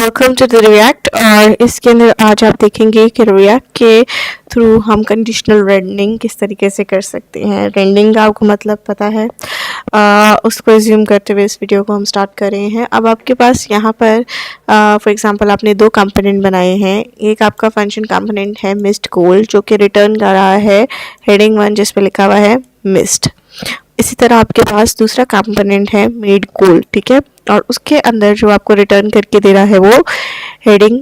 Welcome to the react. और इसके अंदर आज आप देखेंगे कि रिएक्ट के थ्रू हम कंडीशनल रेंडरिंग किस तरीके से कर सकते हैं। रेंडरिंग का आपको मतलब पता है, उसको एज्यूम करते हुए इस वीडियो को हम स्टार्ट कर रहे हैं। अब आपके पास यहाँ पर फॉर एग्जांपल आपने दो कंपोनेंट बनाए हैं। एक आपका फंक्शन कंपोनेंट है मिस्ट गोल, जो कि रिटर्न कर रहा है हेडिंग 1 जिस पे लिखा हुआ है मिस्ट। इसी तरह आपके पास दूसरा कंपोनेंट है मेड गोल, ठीक है, और उसके अंदर जो आपको रिटर्न करके दे रहा है वो हेडिंग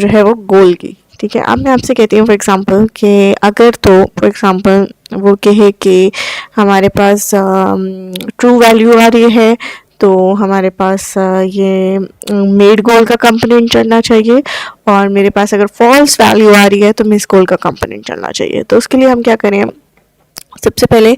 जो है वो गोल की, ठीक है। अब मैं आपसे कहती हूँ फॉर एग्जांपल कि अगर तो फॉर एग्जांपल वो कहे कि हमारे पास ट्रू वैल्यू आ रही है तो हमारे पास ये मेड गोल का कंपोनेंट चलना चाहिए, और मेरे पास अगर फॉल्स वैल्यू आ रही है तो मिस गोल का कंपोनेंट चलना चाहिए। तो उसके लिए हम क्या करें, सबसे पहले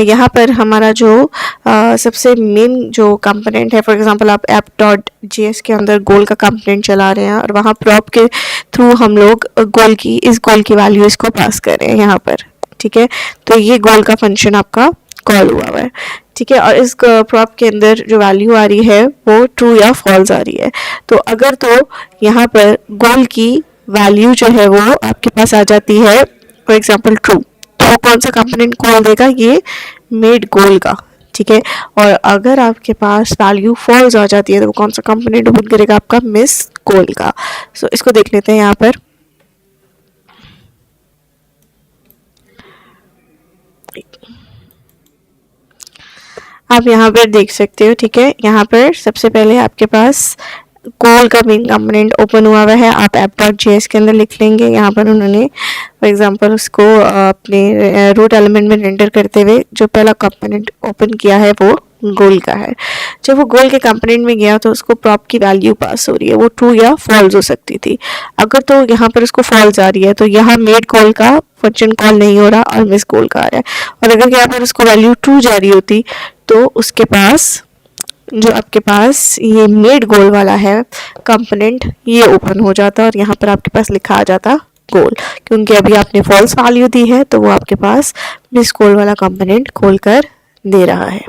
यहाँ पर हमारा जो सबसे मेन जो कंपोनेंट है, फॉर एग्जांपल आप app.js के अंदर गोल का कंपोनेंट चला रहे हैं और वहाँ प्रॉप के थ्रू हम लोग इस गोल की वैल्यू इसको पास कर रहे हैं यहाँ पर, ठीक है। तो ये गोल का फंक्शन आपका कॉल हुआ है, ठीक है, और इस प्रॉप के अंदर जो वैल्यू आ रही है वो ट्रू या फॉल्स आ रही है। तो अगर तो यहाँ पर गोल की वैल्यू जो है वो आपके पास आ जाती है फॉर एग्जाम्पल ट्रू, तो कौन सा कंपोनेंट कॉल देगा, ये मेड गोल का, ठीक है। और अगर आपके पास वैल्यू फॉल्स आ जाती है तो वो कौन सा कंपोनेंट ओपन करेगा, आपका मिस गोल का। सो इसको देख लेते हैं यहाँ पर। आप यहाँ पर देख सकते हो, ठीक है, यहाँ पर सबसे पहले आपके पास गोल का मेन कंपोनेंट ओपन हुआ है। आप app.js के अंदर लिख लेंगे। यहाँ पर उन्होंने फॉर एग्जांपल उसको अपने रूट एलिमेंट में रेंडर करते हुए जो पहला कंपोनेंट ओपन किया है वो गोल का है। जब वो गोल के कंपोनेंट में गया तो उसको प्रॉप की वैल्यू पास हो रही है, वो ट्रू या फॉल्स हो सकती थी। अगर तो यहाँ पर उसको फॉल्स आ रही है तो यहाँ मेड गोल का फंक्शन कॉल नहीं हो रहा और मिस गोल का आ रहा है। और अगर यहाँ पर उसको वैल्यू ट्रू जा रही होती तो उसके पास जो आपके पास ये मेड गोल वाला है कंपोनेंट ये ओपन हो जाता और यहाँ पर आपके पास लिखा आ जाता गोल, क्योंकि अभी आपने फॉल्स वैल्यू दी है तो वो आपके पास मिस गोल वाला कंपोनेंट खोल कर दे रहा है।